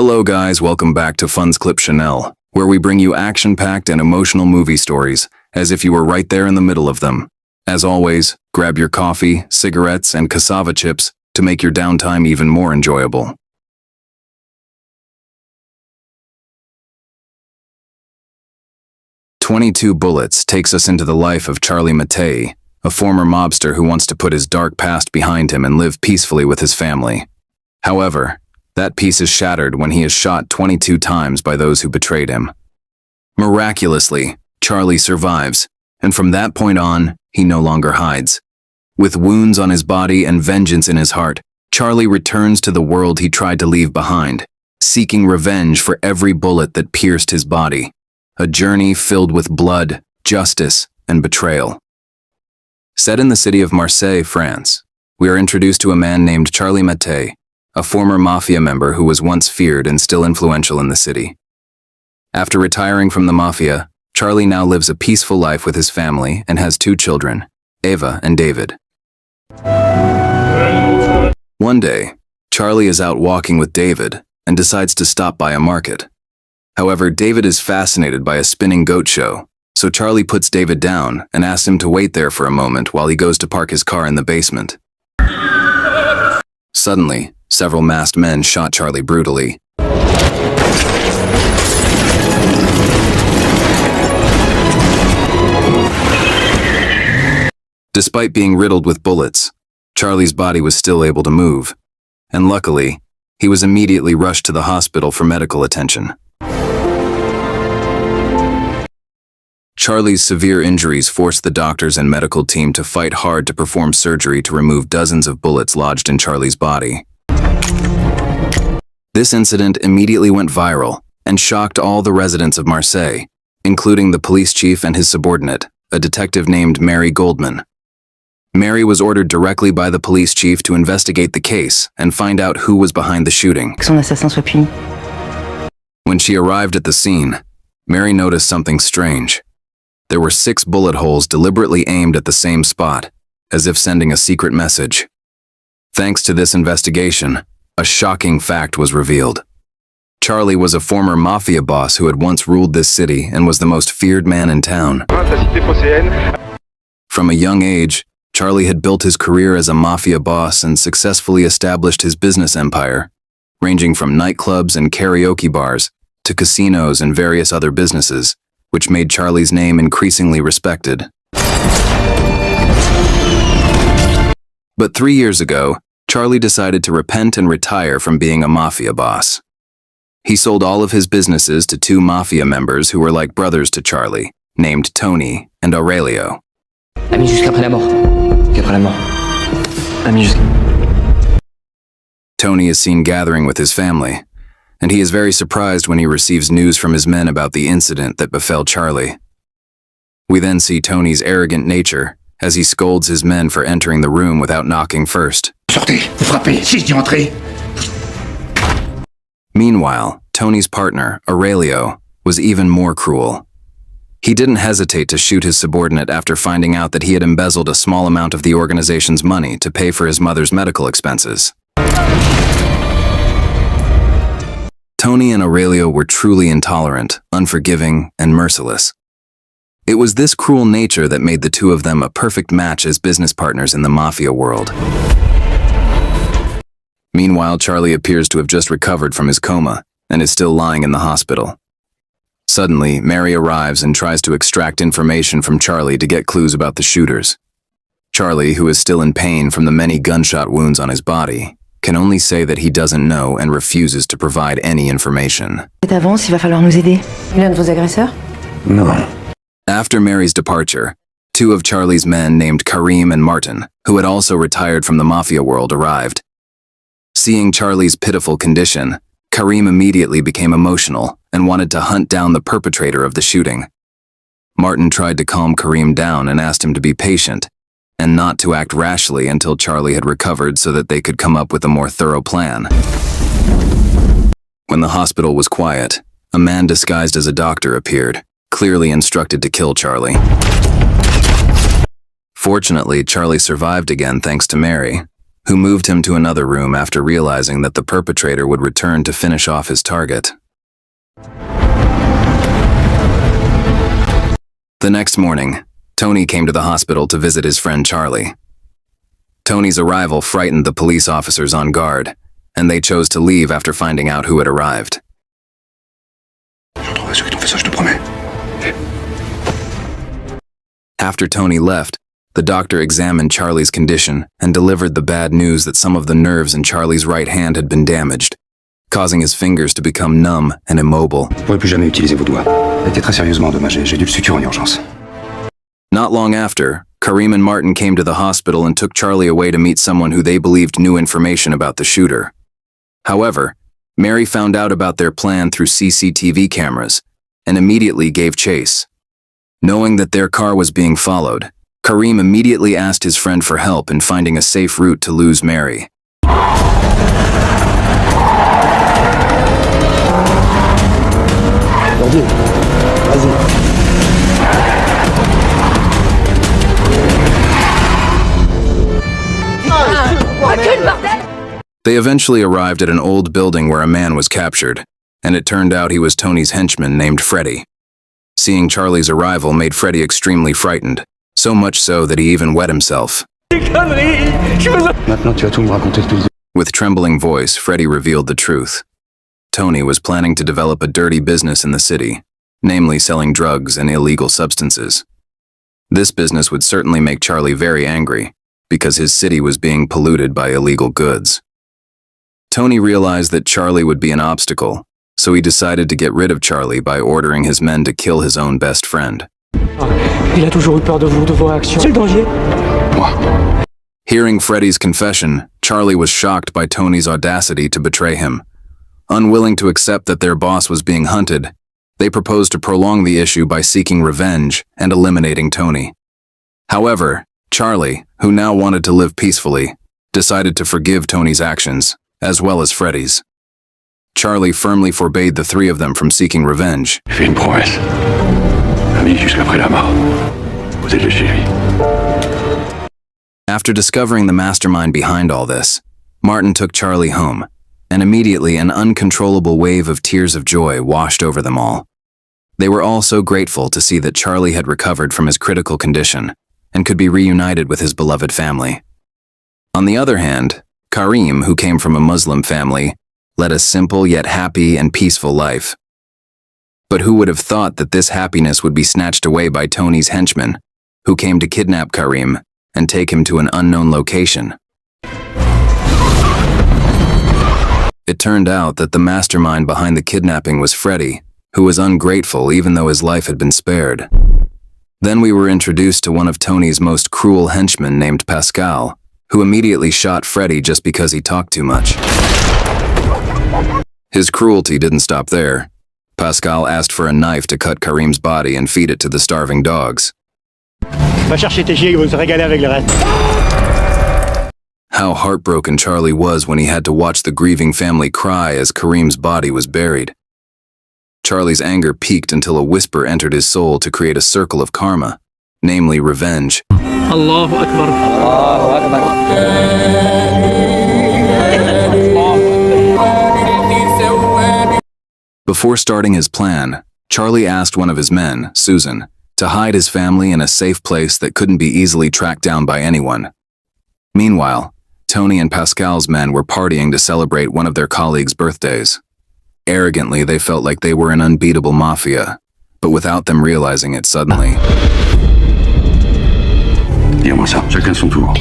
Hello guys, welcome back to Fun's Clip Chanel, where we bring you action-packed and emotional movie stories, as if you were right there in the middle of them. As always, grab your coffee, cigarettes, and cassava chips to make your downtime even more enjoyable. "22 Bullets" takes us into the life of Charlie Mattei, a former mobster who wants to put his dark past behind him and live peacefully with his family. However, that peace is shattered when he is shot 22 times by those who betrayed him. Miraculously, Charlie survives, and from that point on, he no longer hides. With wounds on his body and vengeance in his heart, Charlie returns to the world he tried to leave behind, seeking revenge for every bullet that pierced his body. A journey filled with blood, justice, and betrayal. Set in the city of Marseille, France, we are introduced to a man named Charlie Mattei, a former mafia member who was once feared and still influential in the city. After retiring from the mafia, Charlie now lives a peaceful life with his family and has 2 children, Eva and David. One day, Charlie is out walking with David and decides to stop by a market. However, David is fascinated by a spinning goat show, so Charlie puts David down and asks him to wait there for a moment while he goes to park his car in the basement. Suddenly, several masked men shot Charlie brutally. Despite being riddled with bullets, Charlie's body was still able to move, and luckily, he was immediately rushed to the hospital for medical attention. Charlie's severe injuries forced the doctors and medical team to fight hard to perform surgery to remove dozens of bullets lodged in Charlie's body. This incident immediately went viral and shocked all the residents of Marseille, including the police chief and his subordinate, a detective named Mary Goldman. Mary was ordered directly by the police chief to investigate the case and find out who was behind the shooting. Que son assassin soit puni. When she arrived at the scene, Mary noticed something strange. There were 6 bullet holes deliberately aimed at the same spot, as if sending a secret message. Thanks to this investigation, a shocking fact was revealed. Charlie was a former mafia boss who had once ruled this city and was the most feared man in town. From a young age, Charlie had built his career as a mafia boss and successfully established his business empire, ranging from nightclubs and karaoke bars to casinos and various other businesses, which made Charlie's name increasingly respected. But 3 years ago, Charlie decided to repent and retire from being a mafia boss. He sold all of his businesses to 2 mafia members who were like brothers to Charlie, named Tony and Aurelio. Amis jusqu'après la mort. Qu'après la mort. Amis jusqu'à... Tony is seen gathering with his family, and he is very surprised when he receives news from his men about the incident that befell Charlie. We then see Tony's arrogant nature as he scolds his men for entering the room without knocking first. Sortez, frappez, si je dis entrez. Meanwhile, Tony's partner, Aurelio, was even more cruel. He didn't hesitate to shoot his subordinate after finding out that he had embezzled a small amount of the organization's money to pay for his mother's medical expenses. Tony and Aurelio were truly intolerant, unforgiving, and merciless. It was this cruel nature that made the 2 of them a perfect match as business partners in the mafia world. Meanwhile, Charlie appears to have just recovered from his coma and is still lying in the hospital. Suddenly, Mary arrives and tries to extract information from Charlie to get clues about the shooters. Charlie, who is still in pain from the many gunshot wounds on his body, can only say that he doesn't know and refuses to provide any information. Avance, il va falloir nous aider. L'un de vos agresseurs? Non. After Mary's departure, 2 of Charlie's men named Karim and Martin, who had also retired from the mafia world, arrived. Seeing Charlie's pitiful condition, Karim immediately became emotional and wanted to hunt down the perpetrator of the shooting. Martin tried to calm Karim down and asked him to be patient and not to act rashly until Charlie had recovered so that they could come up with a more thorough plan. When the hospital was quiet, a man disguised as a doctor appeared, clearly instructed to kill Charlie. Fortunately, Charlie survived again thanks to Mary, who moved him to another room after realizing that the perpetrator would return to finish off his target. The next morning, Tony came to the hospital to visit his friend Charlie. Tony's arrival frightened the police officers on guard, and they chose to leave after finding out who had arrived. After Tony left, the doctor examined Charlie's condition and delivered the bad news that some of the nerves in Charlie's right hand had been damaged, causing his fingers to become numb and immobile. Vous ne pourrez plus jamais utiliser vos doigts. Il a été très sérieusement endommagé. J'ai dû le suturer en urgence. Not long after, Karim and Martin came to the hospital and took Charlie away to meet someone who they believed knew information about the shooter. However, Mary found out about their plan through CCTV cameras and immediately gave chase. Knowing that their car was being followed, Karim immediately asked his friend for help in finding a safe route to lose Mary. They eventually arrived at an old building where a man was captured, and it turned out he was Tony's henchman named Freddy. Seeing Charlie's arrival made Freddy extremely frightened, so much so that he even wet himself. Maintenant, tu vas tout me raconter depuis le début. With trembling voice, Freddy revealed the truth. Tony was planning to develop a dirty business in the city, namely selling drugs and illegal substances. This business would certainly make Charlie very angry, because his city was being polluted by illegal goods. Tony realized that Charlie would be an obstacle, so he decided to get rid of Charlie by ordering his men to kill his own best friend. Il a toujours eu peur de vous, de vos réactions. C'est le danger. Hearing Freddy's confession, Charlie was shocked by Tony's audacity to betray him. Unwilling to accept that their boss was being hunted, they proposed to prolong the issue by seeking revenge and eliminating Tony. However, Charlie, who now wanted to live peacefully, decided to forgive Tony's actions, as well as Freddy's. Charlie firmly forbade the three of them from seeking revenge. Fais une promesse. Ami jusqu'après la mort. Vous êtes chez lui. After discovering the mastermind behind all this, Martin took Charlie home, and immediately an uncontrollable wave of tears of joy washed over them all. They were all so grateful to see that Charlie had recovered from his critical condition and could be reunited with his beloved family. On the other hand, Karim, who came from a Muslim family, led a simple yet happy and peaceful life. But who would have thought that this happiness would be snatched away by Tony's henchmen, who came to kidnap Karim and take him to an unknown location? It turned out that the mastermind behind the kidnapping was Freddy, who was ungrateful even though his life had been spared. Then we were introduced to one of Tony's most cruel henchmen named Pascal, who immediately shot Freddy just because he talked too much. His cruelty didn't stop there. Pascal asked for a knife to cut Karim's body and feed it to the starving dogs. Va chercher tes chiens, ils vont se régaler avec le reste. How heartbroken Charlie was when he had to watch the grieving family cry as Karim's body was buried. Charlie's anger peaked until a whisper entered his soul to create a circle of karma, namely revenge. Allahu Akbar. Allahu Akbar. Before starting his plan, Charlie asked one of his men, Susan, to hide his family in a safe place that couldn't be easily tracked down by anyone. Meanwhile, Tony and Pascal's men were partying to celebrate one of their colleagues' birthdays. Arrogantly, they felt like they were an unbeatable mafia, but without them realizing it suddenly. Dis-moi ça, chacun son tour.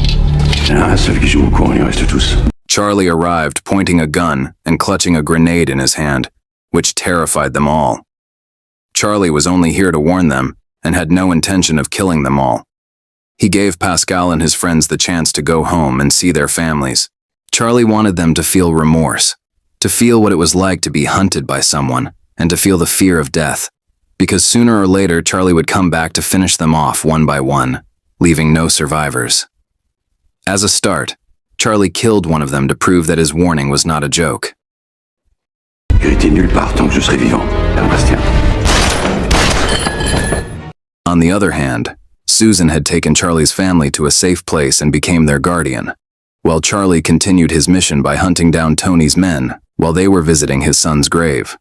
Il y en a un seul qui joue au cours, il reste tous. Charlie arrived, pointing a gun and clutching a grenade in his hand, which terrified them all. Charlie was only here to warn them and had no intention of killing them all. He gave Pascal and his friends the chance to go home and see their families. Charlie wanted them to feel remorse, to feel what it was like to be hunted by someone, and to feel the fear of death, because sooner or later Charlie would come back to finish them off one by one, leaving no survivors. As a start, Charlie killed one of them to prove that his warning was not a joke. Vérité nulle part tant que je serai vivant. Bastien. On the other hand, Susan had taken Charlie's family to a safe place and became their guardian. while Charlie continued his mission by hunting down Tony's men while they were visiting his son's grave.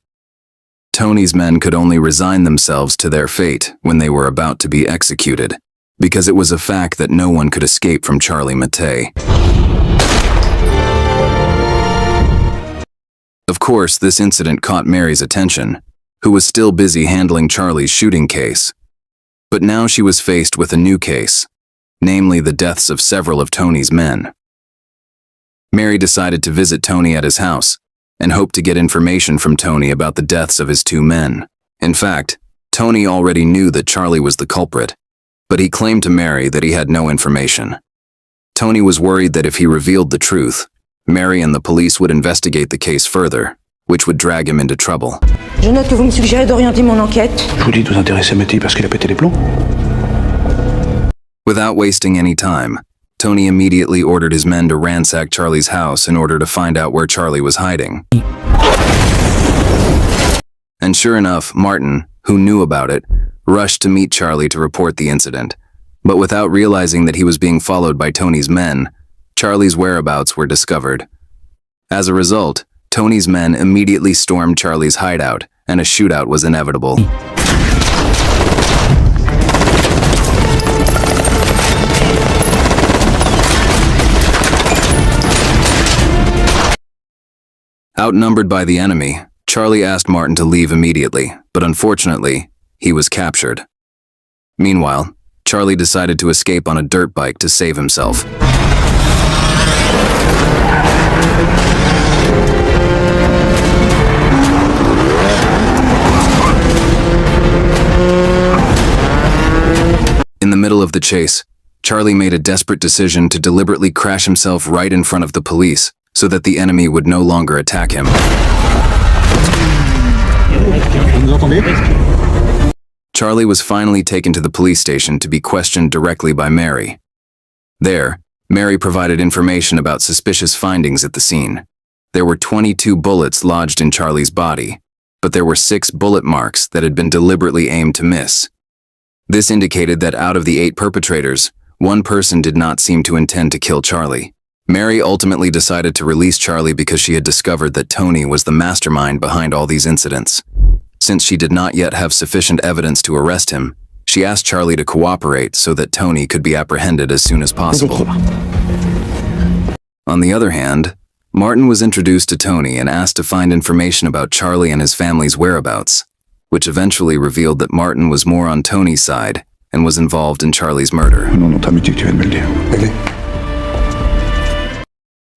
Tony's men could only resign themselves to their fate when they were about to be executed, because it was a fact that no one could escape from Charlie Mattei. Of course, this incident caught Mary's attention, who was still busy handling Charlie's shooting case. But now she was faced with a new case, namely the deaths of several of Tony's men. Mary decided to visit Tony at his house and hoped to get information from Tony about the deaths of his two men. In fact, Tony already knew that Charlie was the culprit, but he claimed to Mary that he had no information. Tony was worried that if he revealed the truth, Mary and the police would investigate the case further, which would drag him into trouble. Je note que vous me suggérez d'orienter mon enquête. Je vous dis de vous intéresser à Mattei parce qu'il a pété les plombs. Without wasting any time, Tony immediately ordered his men to ransack Charlie's house in order to find out where Charlie was hiding. And sure enough, Martin, who knew about it, rushed to meet Charlie to report the incident. But without realizing that he was being followed by Tony's men, Charlie's whereabouts were discovered. As a result, Tony's men immediately stormed Charlie's hideout, and a shootout was inevitable. Outnumbered by the enemy, Charlie asked Martin to leave immediately, but unfortunately, he was captured. Meanwhile, Charlie decided to escape on a dirt bike to save himself. In the middle of the chase, Charlie made a desperate decision to deliberately crash himself right in front of the police so that the enemy would no longer attack him. Charlie was finally taken to the police station to be questioned directly by Mary. There, Mary provided information about suspicious findings at the scene. There were 22 bullets lodged in Charlie's body, but there were 6 bullet marks that had been deliberately aimed to miss. This indicated that out of the 8 perpetrators, one person did not seem to intend to kill Charlie. Mary ultimately decided to release Charlie because she had discovered that Tony was the mastermind behind all these incidents. Since she did not yet have sufficient evidence to arrest him, she asked Charlie to cooperate so that Tony could be apprehended as soon as possible. On the other hand, Martin was introduced to Tony and asked to find information about Charlie and his family's whereabouts, which eventually revealed that Martin was more on Tony's side and was involved in Charlie's murder.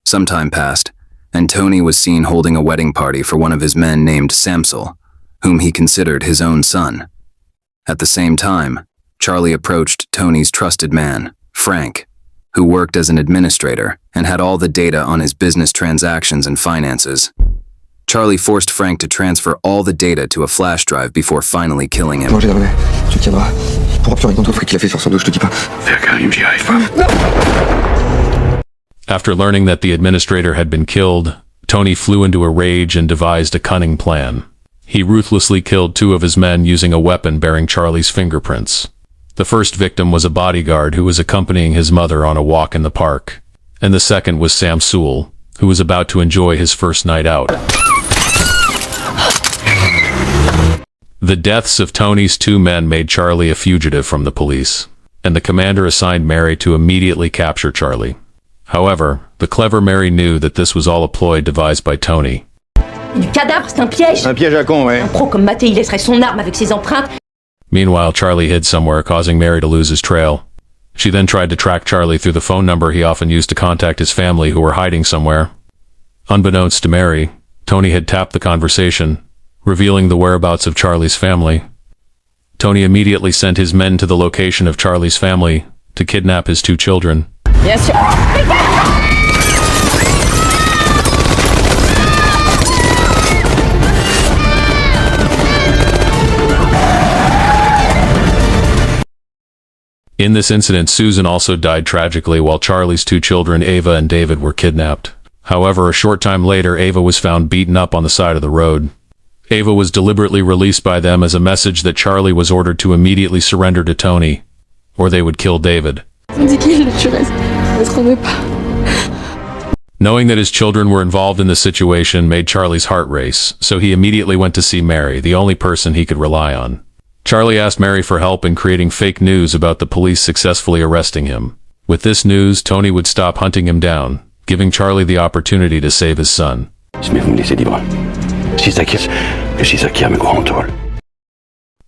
Some time passed, and Tony was seen holding a wedding party for one of his men named Samsel, whom he considered his own son. At the same time, Charlie approached Tony's trusted man, Frank, who worked as an administrator and had all the data on his business transactions and finances. Charlie forced Frank to transfer all the data to a flash drive before finally killing him. After learning that the administrator had been killed, Tony flew into a rage and devised a cunning plan. He ruthlessly killed 2 of his men using a weapon bearing Charlie's fingerprints. The first victim was a bodyguard who was accompanying his mother on a walk in the park, and the second was Sam Sewell, who was about to enjoy his first night out. The deaths of Tony's 2 men made Charlie a fugitive from the police, and the commander assigned Mary to immediately capture Charlie. However, the clever Mary knew that this was all a ploy devised by Tony. Du cadavre, c'est un piège. Un piège à con, ouais. Un pro comme Mattei, il laisserait son arme avec ses empreintes. Meanwhile, Charlie hid somewhere, causing Mary to lose his trail. She then tried to track Charlie through the phone number he often used to contact his family who were hiding somewhere. Unbeknownst to Mary, Tony had tapped the conversation, revealing the whereabouts of Charlie's family. Tony immediately sent his men to the location of Charlie's family to kidnap his 2 children. Bien sûr. In this incident, Susan also died tragically while Charlie's 2 children, Ava and David, were kidnapped. However, a short time later, Ava was found beaten up on the side of the road. Ava was deliberately released by them as a message that Charlie was ordered to immediately surrender to Tony, or they would kill David. On dit qu'il le tuerait. Je ne pas. Knowing that his children were involved in the situation made Charlie's heart race, so he immediately went to see Mary, the only person he could rely on. Charlie asked Mary for help in creating fake news about the police successfully arresting him. With this news, Tony would stop hunting him down, giving Charlie the opportunity to save his son. Mais vous me laissez libre. C'est ça qui a me grand tort.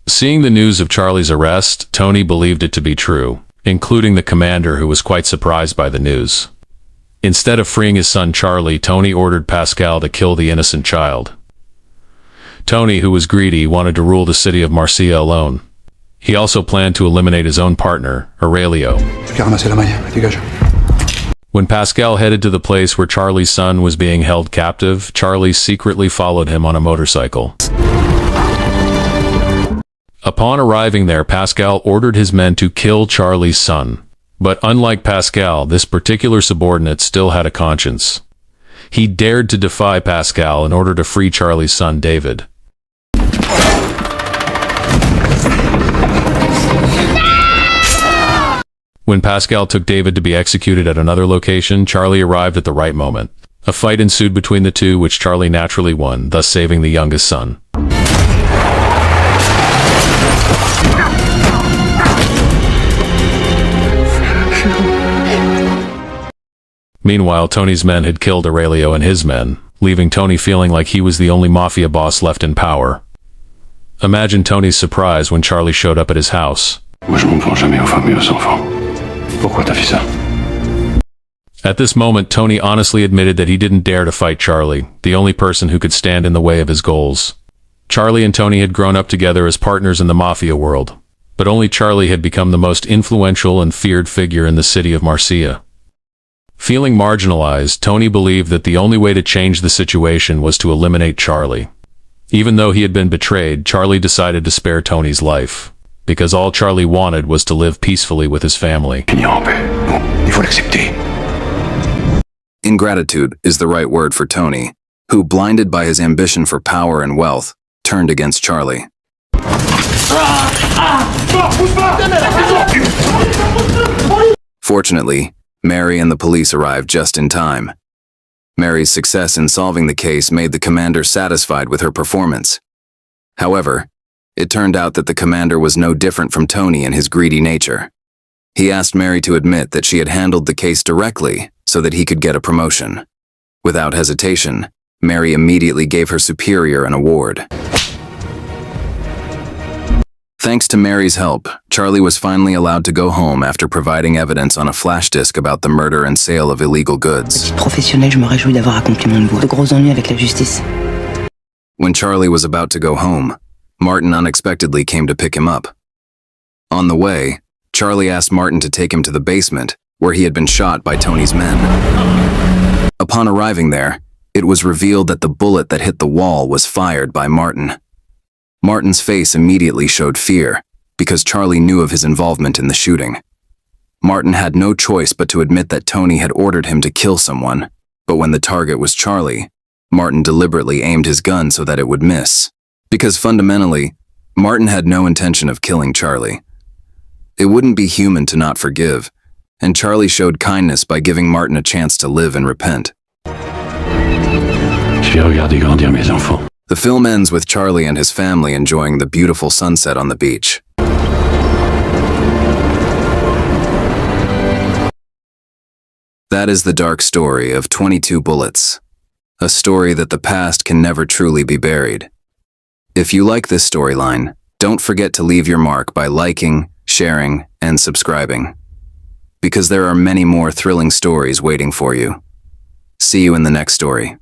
Seeing the news of Charlie's arrest, Tony believed it to be true, including the commander, who was quite surprised by the news. Instead of freeing his son Charlie, Tony ordered Pascal to kill the innocent child. Tony, who was greedy, wanted to rule the city of Marcia alone. He also planned to eliminate his own partner, Aurelio. When Pascal headed to the place where Charlie's son was being held captive, Charlie secretly followed him on a motorcycle. Upon arriving there, Pascal ordered his men to kill Charlie's son. But unlike Pascal, this particular subordinate still had a conscience. He dared to defy Pascal in order to free Charlie's son, David. When Pascal took David to be executed at another location, Charlie arrived at the right moment. A fight ensued between the two, which Charlie naturally won, thus saving the youngest son. Meanwhile, Tony's men had killed Aurelio and his men, leaving Tony feeling like he was the only mafia boss left in power. Imagine Tony's surprise when Charlie showed up at his house. Moi, je m'en prends jamais aux femmes et aux enfants. Pourquoi t'as fait ça? At this moment, Tony honestly admitted that he didn't dare to fight Charlie, the only person who could stand in the way of his goals. Charlie and Tony had grown up together as partners in the mafia world, but only Charlie had become the most influential and feared figure in the city of Marcia. Feeling marginalized, Tony believed that the only way to change the situation was to eliminate Charlie. Even though he had been betrayed, Charlie decided to spare Tony's life, because all Charlie wanted was to live peacefully with his family. Finir en paix. Non, il faut l'accepter. Ingratitude is the right word for Tony, who, blinded by his ambition for power and wealth, turned against Charlie. Fortunately, Mary and the police arrived just in time. Mary's success in solving the case made the commander satisfied with her performance. However, it turned out that the commander was no different from Tony in his greedy nature. He asked Mary to admit that she had handled the case directly so that he could get a promotion. Without hesitation, Mary immediately gave her superior an award. Thanks to Mary's help, Charlie was finally allowed to go home after providing evidence on a flash disk about the murder and sale of illegal goods. Professionnel, je me réjouis d'avoir accompli mon devoir. De gros ennuis avec la justice. When Charlie was about to go home, Martin unexpectedly came to pick him up. On the way, Charlie asked Martin to take him to the basement, where he had been shot by Tony's men. Upon arriving there, it was revealed that the bullet that hit the wall was fired by Martin. Martin's face immediately showed fear, because Charlie knew of his involvement in the shooting. Martin had no choice but to admit that Tony had ordered him to kill someone, but when the target was Charlie, Martin deliberately aimed his gun so that it would miss. Because fundamentally, Martin had no intention of killing Charlie. It wouldn't be human to not forgive, and Charlie showed kindness by giving Martin a chance to live and repent. Je vais regarder grandir mes enfants. The film ends with Charlie and his family enjoying the beautiful sunset on the beach. That is the dark story of 22 Bullets, a story that the past can never truly be buried. If you like this storyline, don't forget to leave your mark by liking, sharing, and subscribing, because there are many more thrilling stories waiting for you. See you in the next story.